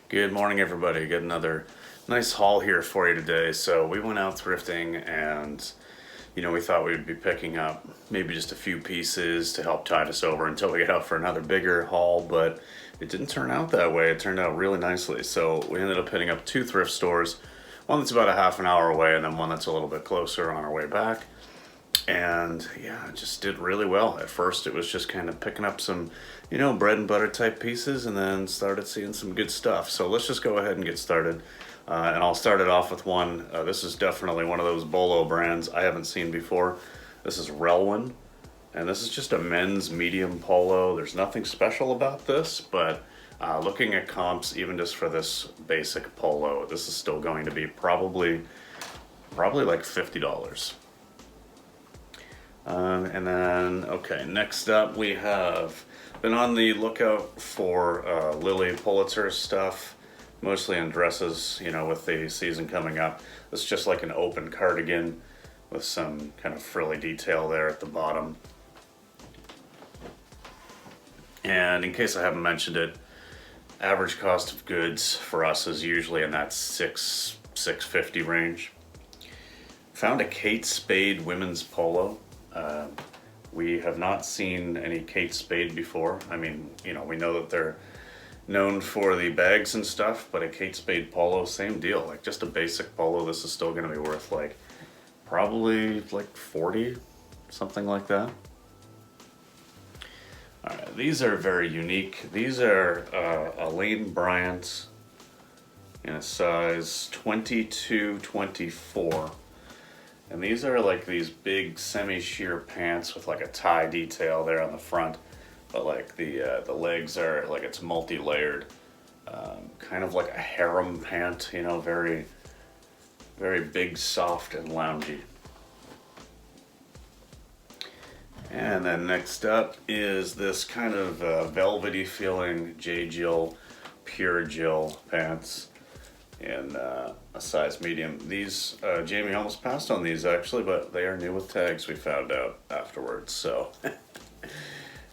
Good morning, everybody. Got another nice haul here for you today. So we went out thrifting and, we thought we'd be picking up maybe just a few pieces to help tide us over until we get out for another bigger haul, but it didn't turn out that way. It turned out really nicely. So we ended up hitting up two thrift stores, one that's about a half an hour away and then one that's a little bit closer on our way back. And yeah, it just did really well. At first it was just kind of picking up some, bread and butter type pieces, and then started seeing some good stuff. So let's just go ahead and get started. And I'll start it off with one. This is definitely one of those Bolo brands I haven't seen before. This is Relwyn, and this is just a men's medium polo. There's nothing special about this, but looking at comps, even just for this basic polo, this is still going to be probably like $50. And then, okay, next up we have been on the lookout for Lily Pulitzer stuff, mostly in dresses, with the season coming up. It's just like an open cardigan with some kind of frilly detail there at the bottom. And in case I haven't mentioned it, average cost of goods for us is usually in that $650 range. Found a Kate Spade women's polo. We have not seen any Kate Spade before. I mean, we know that they're known for the bags and stuff, but a Kate Spade polo, same deal. Like just a basic polo, this is still going to be worth probably like 40, something like that. All right, these are very unique. These are Elaine Bryant's in a size 22-24. And these are like these big semi-sheer pants with like a tie detail there on the front, but like the legs are like it's multi-layered, kind of like a harem pant, very, very big, soft, and loungy. And then next up is this kind of velvety feeling J. Jill Pure Jill pants in a size medium. These, Jamie almost passed on these actually, but they are new with tags, we found out afterwards. So,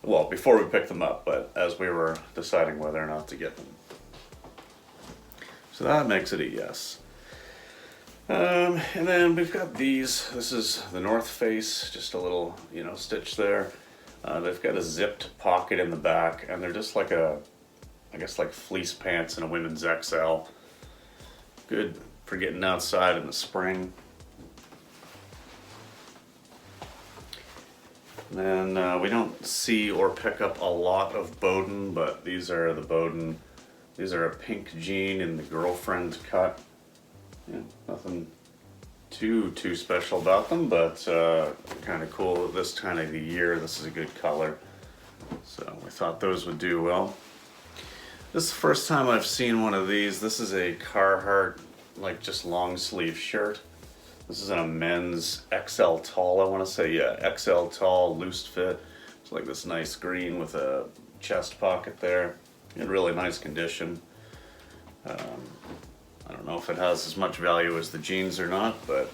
well, before we picked them up, but as we were deciding whether or not to get them. So that makes it a yes. And then we've got these. This is the North Face, just a little, stitch there. They've got a zipped pocket in the back, and they're just like I guess like fleece pants in a women's XL. Good for getting outside in the spring. And then we don't see or pick up a lot of Bowden, but these are the Bowden. These are a pink jean in the girlfriend cut. Yeah, nothing too special about them, but kind of cool this time of the year. This is a good color, so we thought those would do well. This is the first time I've seen one of these. This is a Carhartt, like just long sleeve shirt. This is in a men's XL tall, I want to say. Yeah, XL tall, loose fit. It's like this nice green with a chest pocket there. In really nice condition. I don't know if it has as much value as the jeans or not, but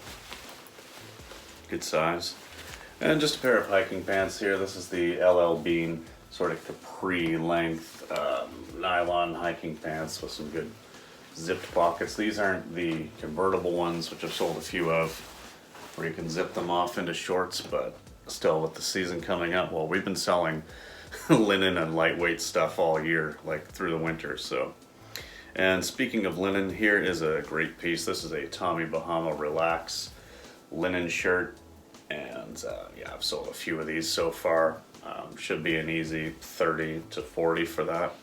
good size. And just a pair of hiking pants here. This is the LL Bean sort of capri length nylon hiking pants with some good zipped pockets. These aren't the convertible ones, which I've sold a few of, where you can zip them off into shorts, but still with the season coming up, well, we've been selling linen and lightweight stuff all year, like through the winter, so. And speaking of linen, here is a great piece. This is a Tommy Bahama Relax linen shirt, and yeah, I've sold a few of these so far. Should be an easy 30 to 40 for that.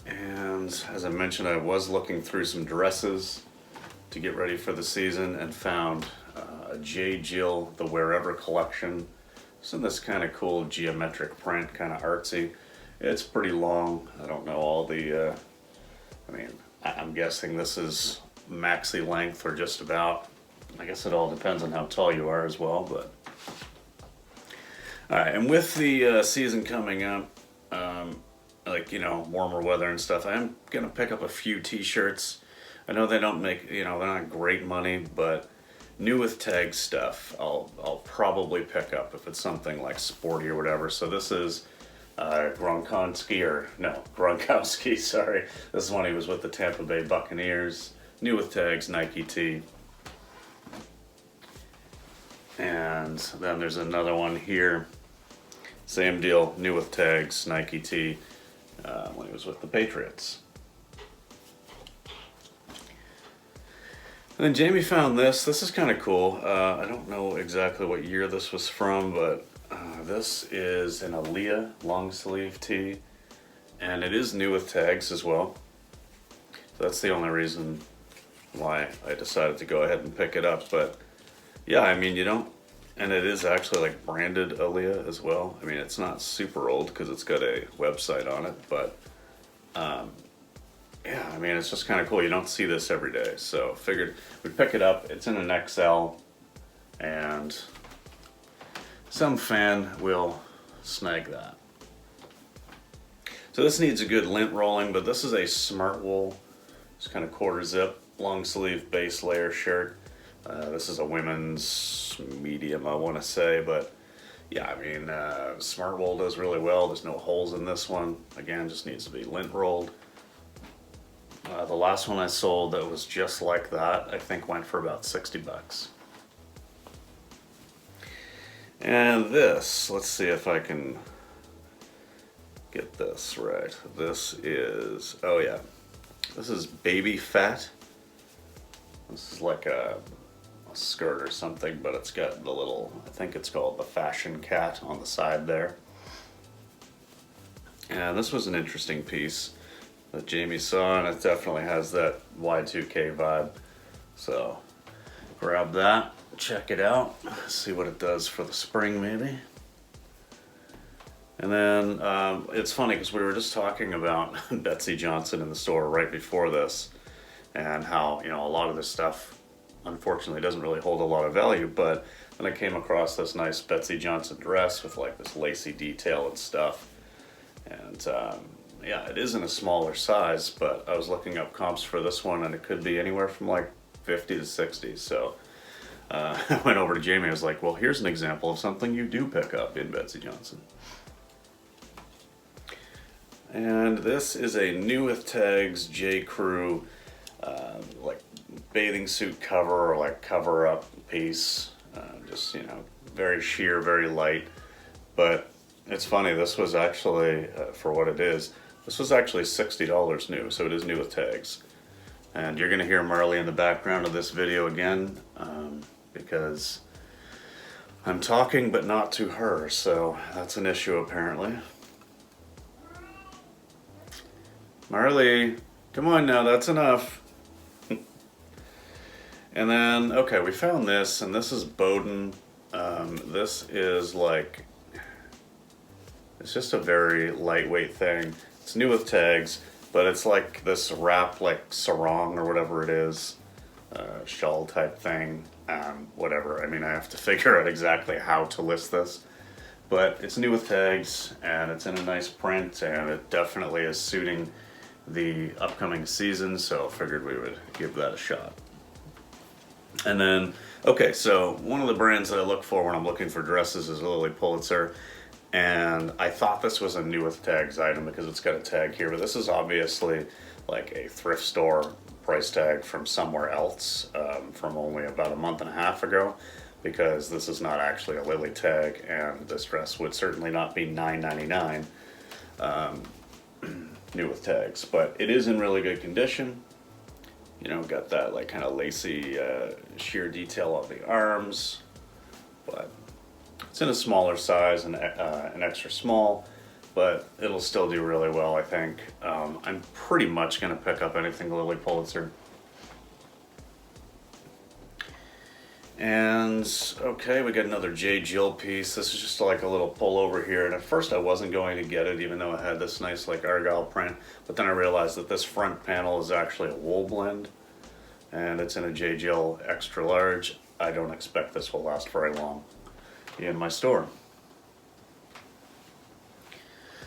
And as I mentioned, I was looking through some dresses to get ready for the season and found a J. Jill The Wherever collection. It's in this kind of cool geometric print, kind of artsy. It's pretty long. I don't know all the, I'm guessing this is maxi length or just about. I guess it all depends on how tall you are as well, but. All right, and with the season coming up, warmer weather and stuff, I'm gonna pick up a few t-shirts. I know they don't make, they're not great money, but new with tag stuff, I'll probably pick up if it's something like sporty or whatever. So this is Gronkowski, sorry. This is when he was with the Tampa Bay Buccaneers. New with tags, Nike tee. And then there's another one here. Same deal, new with tags, Nike tee, when he was with the Patriots. And then Jamie found this. This is kind of cool. I don't know exactly what year this was from, but this is an Aaliyah long sleeve tee, and it is new with tags as well. So that's the only reason why I decided to go ahead and pick it up. But yeah, I mean, you don't, and it is actually like branded Aaliyah as well. I mean, it's not super old because it's got a website on it, but yeah, I mean, it's just kind of cool. You don't see this every day, so figured we'd pick it up. It's in an XL, and some fan will snag that. So this needs a good lint rolling, but this is a smart wool. It's kind of quarter zip, long sleeve base layer shirt. This is a women's medium, I want to say, but yeah, I mean, smart wool does really well. There's no holes in this one. Again, just needs to be lint rolled. The last one I sold that was just like that, I think went for about 60 bucks. And this, let's see if I can get this right. This is, oh yeah, this is Baby Fat. This is like a skirt or something, but it's got the little, I think it's called the fashion cat on the side there. And this was an interesting piece that Jamie saw, and it definitely has that Y2K vibe. So grab that, check it out, see what it does for the spring maybe. And then it's funny because we were just talking about Betsy Johnson in the store right before this, and how, you know, a lot of this stuff unfortunately doesn't really hold a lot of value, but then I came across this nice Betsy Johnson dress with like this lacy detail and stuff. And yeah, it is in a smaller size, but I was looking up comps for this one, and it could be anywhere from like 50 to 60. So I went over to Jamie. I was like, well, here's an example of something you do pick up in Betsy Johnson. And this is a new with tags J. Crew, like bathing suit cover or like cover up piece. Just, you know, very sheer, very light. But it's funny, this was actually, for what it is, this was actually $60 new, so it is new with tags. And you're gonna hear Marley in the background of this video again, because I'm talking but not to her, so that's an issue apparently. Marley, come on now, that's enough. And then, okay, we found this, and this is Bowden. This is like, it's just a very lightweight thing. It's new with tags, but it's like this wrap, like sarong or whatever it is, shawl type thing, whatever. I mean, I have to figure out exactly how to list this, but it's new with tags, and it's in a nice print, and it definitely is suiting the upcoming season, so figured we would give that a shot. And then, okay, so one of the brands that I look for when I'm looking for dresses is Lily Pulitzer. And I thought this was a new with tags item because it's got a tag here, but this is obviously like a thrift store price tag from somewhere else, from only about a month and a half ago, because this is not actually a Lily tag, and this dress would certainly not be $9.99 new with tags, but it is in really good condition. You know, got that like kind of lacy sheer detail on the arms, but it's in a smaller size, and an extra small, but it'll still do really well, I think. I'm pretty much going to pick up anything Lily Pulitzer. And okay, we got another J. Jill piece. This is just like a little pullover here, and at first I wasn't going to get it, even though it had this nice like argyle print, but then I realized that this front panel is actually a wool blend, and it's in a J. Jill extra large. I don't expect this will last very long in my store.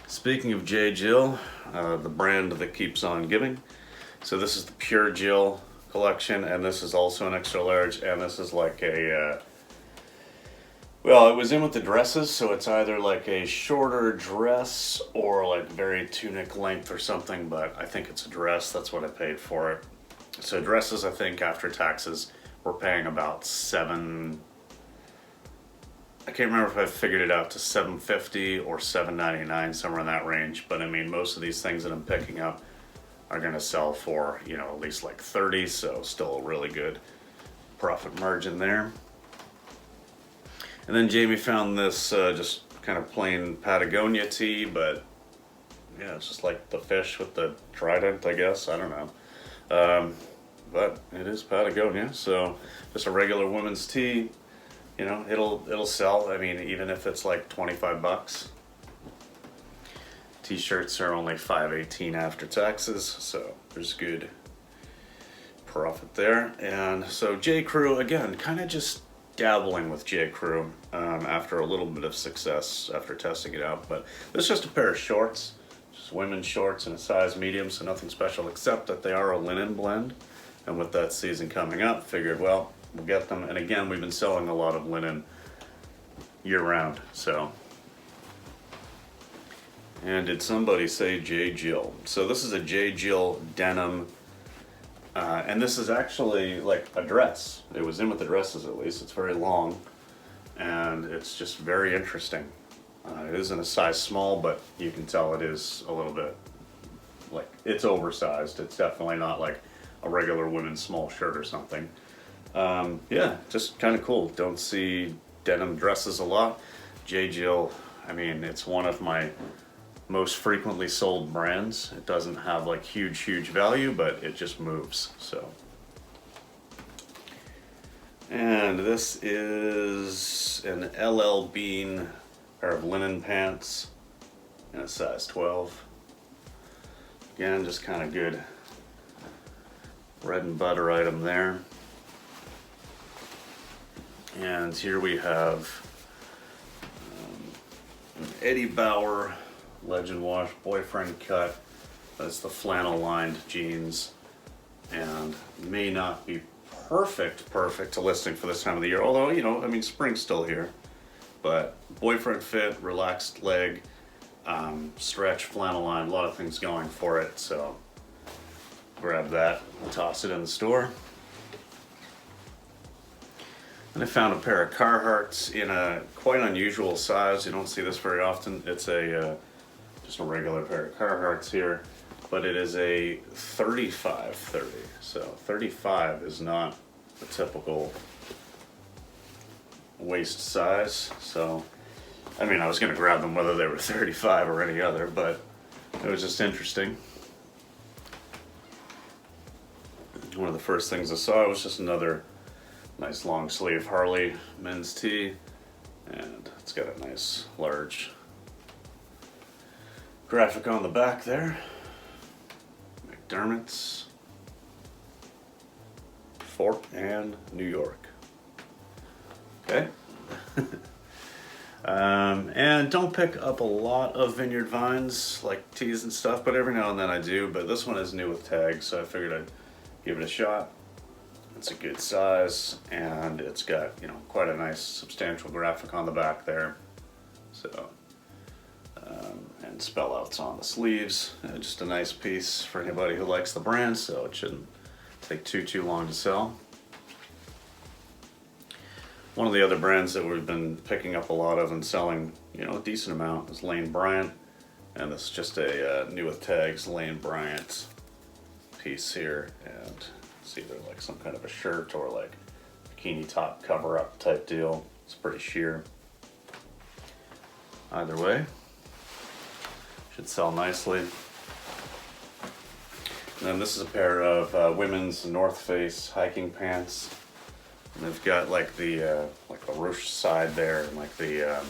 Speaking of J. Jill, the brand that keeps on giving. So this is the Pure Jill collection, and this is also an extra large, and this is like a Well, it was in with the dresses, so it's either like a shorter dress or like very tunic length or something, but I think it's a dress. That's what I paid for it. So dresses, I think after taxes, we're paying about I can't remember if I figured it out to $7.50 or $7.99, somewhere in that range. But I mean, most of these things that I'm picking up are gonna sell for, you know, at least like 30, so still a really good profit margin there. And then Jamie found this just kind of plain Patagonia tee, but yeah, it's just like the fish with the trident, I guess. I don't know. But it is Patagonia, so just a regular women's tee. You know, it'll sell. I mean, even if it's like 25 bucks. T-shirts are only $5.18 after taxes, so there's good profit there. And so J. Crew, again, kind of just dabbling with J. Crew after a little bit of success after testing it out. But this is just a pair of shorts, just women's shorts in a size medium, so nothing special except that they are a linen blend. And with that season coming up, figured, well, we'll get them. And again, we've been selling a lot of linen year round, so. And did somebody say J. Jill? So this is a J. Jill denim. And this is actually like a dress. It was in with the dresses at least. It's very long and it's just very interesting. It isn't a size small, but you can tell it is a little bit like it's oversized. It's definitely not like a regular women's small shirt or something. Yeah, just kind of cool. Don't see denim dresses a lot. J. Jill, I mean, it's one of my most frequently sold brands. It doesn't have like huge value, but it just moves. So, and this is an LL Bean pair of linen pants in a size 12. Again, just kind of good bread and butter item there. And here we have an Eddie Bauer Legend Wash boyfriend cut. That's the flannel lined jeans, and may not be perfect to listing for this time of the year, although, you know, I mean, spring's still here. But boyfriend fit, relaxed leg, stretch, flannel line, a lot of things going for it, so grab that and toss it in the store. And I found a pair of Carhartts in a quite unusual size. You don't see this very often. It's a just a regular pair of Carhartts here, but it is a 35-30. So 35 is not the typical waist size. So, I mean, I was gonna grab them whether they were 35 or any other, but it was just interesting. One of the first things I saw was just another nice long sleeve Harley men's tee, and it's got a nice large graphic on the back there. McDermott's, Fort and New York. Okay. And don't pick up a lot of Vineyard Vines like tees and stuff, but every now and then I do. But this one is new with tags, so I figured I'd give it a shot. It's a good size, and it's got, you know, quite a nice substantial graphic on the back there. So, and spell outs on the sleeves. Just a nice piece for anybody who likes the brand, so it shouldn't take too long to sell. One of the other brands that we've been picking up a lot of and selling, you know, a decent amount is Lane Bryant, and this is just a new with tags Lane Bryant piece here, and it's either like some kind of a shirt or like bikini top cover up type deal. It's pretty sheer. Either way, should sell nicely. And then this is a pair of women's North Face hiking pants. And they've got like the ruche side there, and like the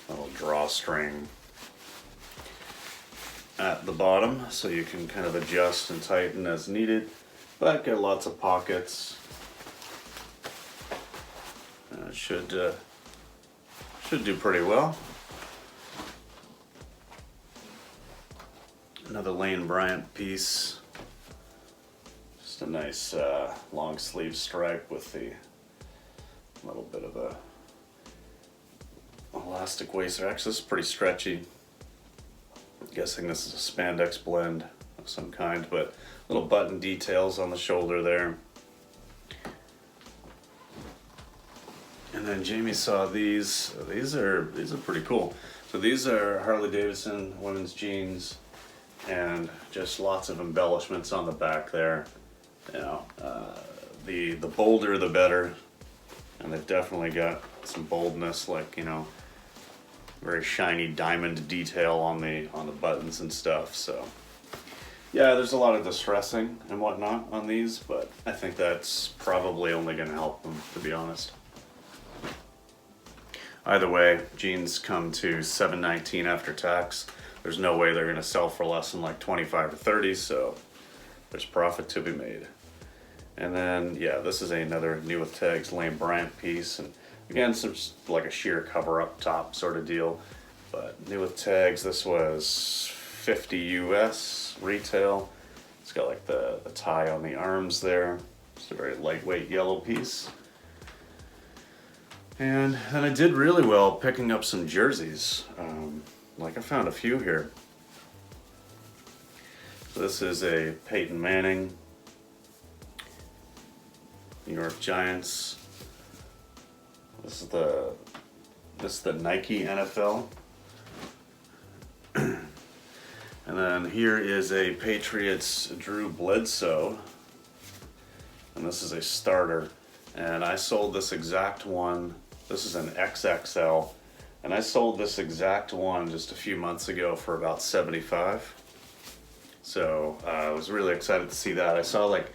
little drawstring at the bottom, so you can kind of adjust and tighten as needed. But got lots of pockets. Should do pretty well. Another Lane Bryant piece. Just a nice long sleeve stripe with the little bit of a elastic waist. Actually, this is pretty stretchy. I'm guessing this is a spandex blend of some kind, but little button details on the shoulder there. And then Jamie saw these. These are pretty cool. So these are Harley Davidson women's jeans, and just lots of embellishments on the back there. You know, the bolder the better, and they've definitely got some boldness, like, you know, very shiny diamond detail on the buttons and stuff. So yeah, there's a lot of distressing and whatnot on these, but I think that's probably only going to help them, to be honest. Either way, jeans come to $7.19 after tax. There's no way they're going to sell for less than like 25 to 30, so there's profit to be made. And then, yeah, this is another New With Tags Lane Bryant piece, and again, some like a sheer cover-up top sort of deal. But New With Tags, this was 50 US retail. It's got like the tie on the arms there. It's a very lightweight yellow piece. And then I did really well picking up some jerseys. Like I found a few here. So this is a Peyton Manning, New York Giants. This is the Nike NFL. And then here is a Patriots Drew Bledsoe. And this is a starter. And I sold this exact one. This is an XXL. And I sold this exact one just a few months ago for about $75. So I was really excited to see that. I saw like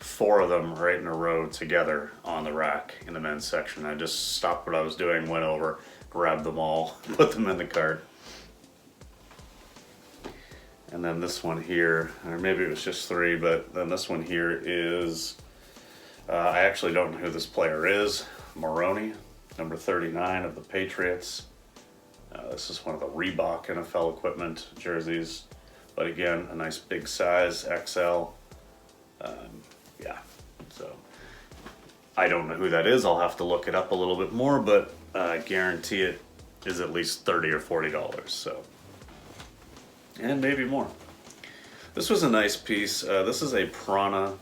4 of them right in a row together on the rack in the men's section. I just stopped what I was doing, went over, grabbed them all, put them in the cart. And then this one here, or maybe it was just 3, but then this one here is, I actually don't know who this player is. Maroney, number 39 of the Patriots. This is one of the Reebok NFL equipment jerseys. But again, a nice big size, XL. Yeah, so I don't know who that is. I'll have to look it up a little bit more, but I guarantee it is at least $30 or $40. So, and maybe more. This was a nice piece. This is a Prana,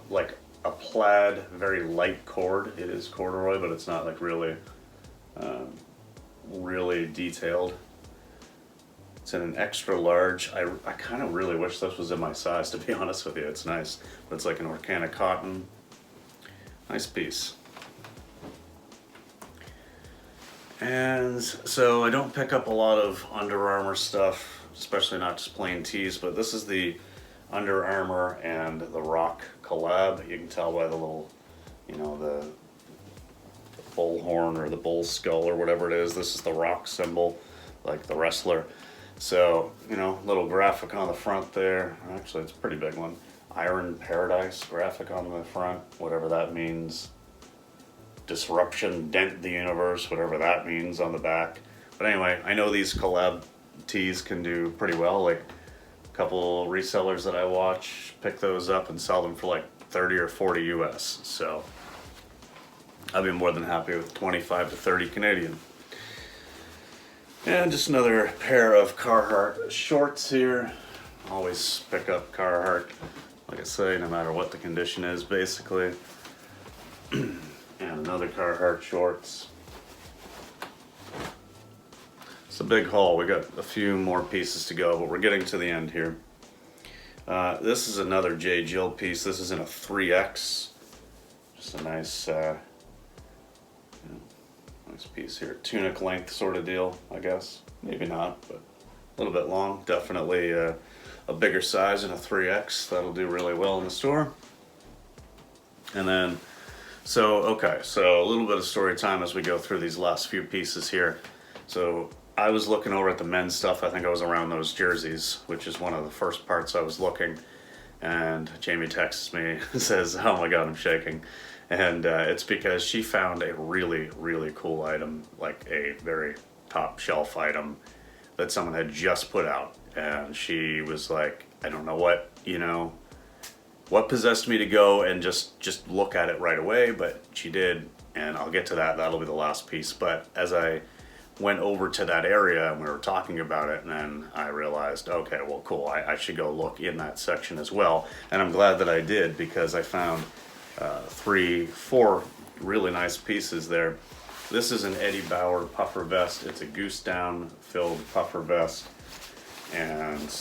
like a plaid, very light cord. It is corduroy, but it's not like really, really detailed. It's in an extra large. I kind of really wish this was in my size, to be honest with you. It's nice, but it's like an organic cotton. Nice piece. And so I don't pick up a lot of Under Armour stuff, especially not just plain tees, but this is the Under Armour and the Rock collab. You can tell by the little, you know, the bull horn or the bull skull or whatever it is. This is the Rock symbol, like the wrestler. So, you know, little graphic on the front there. Actually, it's a pretty big one. Iron Paradise graphic on the front, whatever that means. Disruption, dent the universe, whatever that means on the back. But anyway, I know these collab tees can do pretty well. Like a couple resellers that I watch pick those up and sell them for like 30 or 40 US. So I'd be more than happy with 25 to 30 Canadian. And just another pair of Carhartt shorts here. Always pick up Carhartt, like I say, no matter what the condition is, basically. And another Carhartt shorts. It's a big haul. We got a few more pieces to go, but we're getting to the end here. This is another J. Jill piece. This is in a 3X. Just a nice, nice piece here. Tunic length sort of deal, I guess. Maybe not, but a little bit long. Definitely a bigger size in a 3X. That'll do really well in the store. And then, so a little bit of story time as we go through these last few pieces here. So I was looking over at the men's stuff. I think I was around those jerseys, which is one of the first parts I was looking. And Jamie texts me and says, "Oh my God, I'm shaking." And it's because she found a really, really cool item, like a very top shelf item that someone had just put out. And she was like, I don't know what, you know, what possessed me to go and just look at it right away, but she did. and I'll get to that. That'll be the last piece. But as I went over to that area and we were talking about it, and then I realized, okay, well, cool, I should go look in that section as well. And I'm glad that I did, because I found 4 really nice pieces there. This is an Eddie Bauer puffer vest. It's a goose down filled puffer vest, and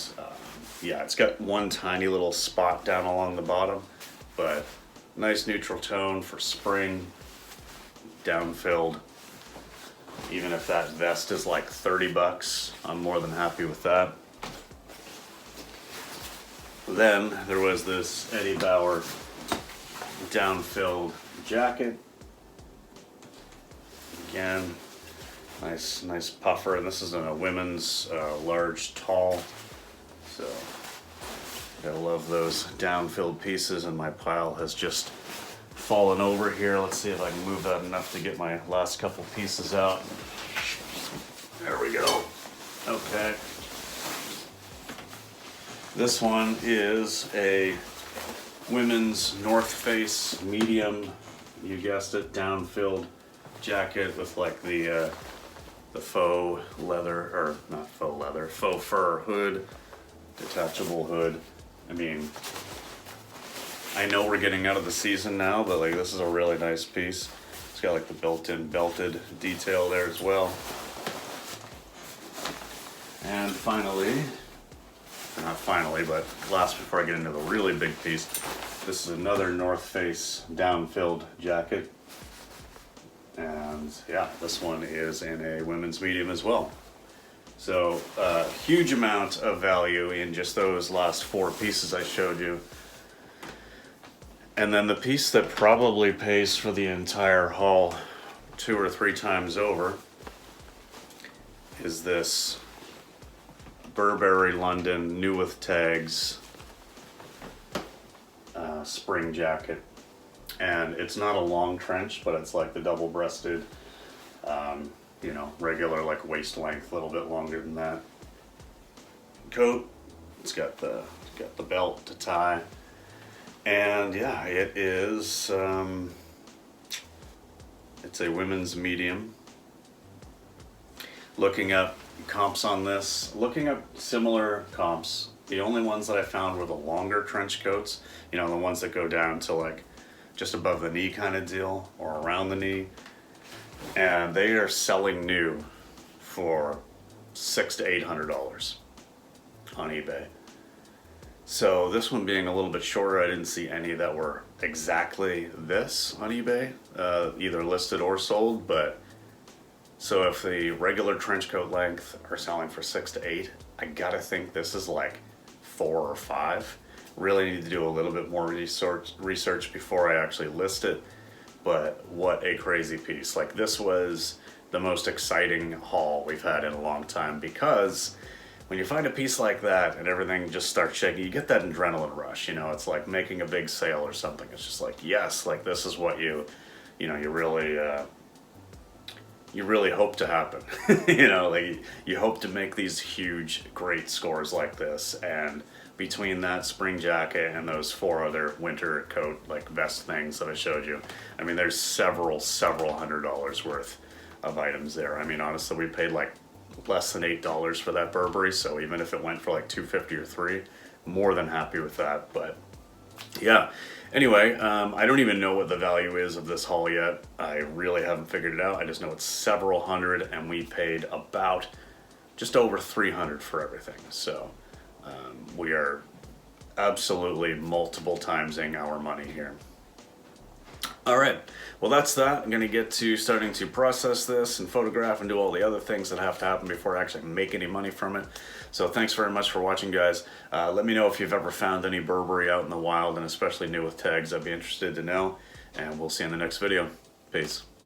yeah, it's got one tiny little spot down along the bottom, but nice neutral tone for spring, down filled. Even if that vest is like 30 bucks, I'm more than happy with that. Then there was this Eddie Bauer down-filled jacket. Again, nice puffer, and this is in a women's large tall. So, gotta love those down-filled pieces, and my pile has just fallen over here. Let's see if I can move that enough to get my last couple pieces out. There we go. Okay. This one is a women's North Face medium, you guessed it, down-filled jacket with like the faux leather, or not faux leather, faux fur hood, detachable hood. I mean, I know we're getting out of the season now, but like this is a really nice piece. It's got like the built-in belted detail there as well. And finally, or not finally, but last before I get into the really big piece, this is another North Face down-filled jacket. And yeah, this one is in a women's medium as well. So huge amount of value in just those last 4 pieces I showed you. And then the piece that probably pays for the entire haul 2 or 3 times over is this Burberry London new with tags spring jacket. And it's not a long trench, but it's like the double-breasted, you know, regular like waist length, a little bit longer than that coat. It's got the belt to tie. And yeah, it is, it's a women's medium. Looking up comps on this, looking up similar comps, the only ones that I found were the longer trench coats, you know, the ones that go down to like just above the knee kind of deal, or around the knee. And they are selling new for $600 to $800 on eBay. So this one being a little bit shorter, I didn't see any that were exactly this on eBay, either listed or sold. But so if the regular trench coat length are selling for 6 to 8, I gotta think this is like 4 or 5. Really need to do a little bit more research before I actually list it. But what a crazy piece. Like, this was the most exciting haul we've had in a long time, because when you find a piece like that and everything just starts shaking, you get that adrenaline rush, you know. It's like making a big sale or something. It's just like, yes, like this is what you really hope to happen. You know, like you hope to make these huge, great scores like this. And between that spring jacket and those 4 other winter coat, like vest things that I showed you, I mean, there's several $100s worth of items there. I mean, honestly, we paid like less than $8 for that Burberry, so even if it went for like $2.50 or $3, more than happy with that. But yeah, anyway, I don't even know what the value is of this haul yet. I really haven't figured it out. I just know it's several hundred, and we paid about just over $300 for everything. So we are absolutely multiple timesing our money here. All right, well, that's that. I'm gonna get to starting to process this and photograph and do all the other things that have to happen before I actually make any money from it. So thanks very much for watching, guys. Let me know if you've ever found any Burberry out in the wild, and especially new with tags. I'd be interested to know, and we'll see you in the next video. Peace.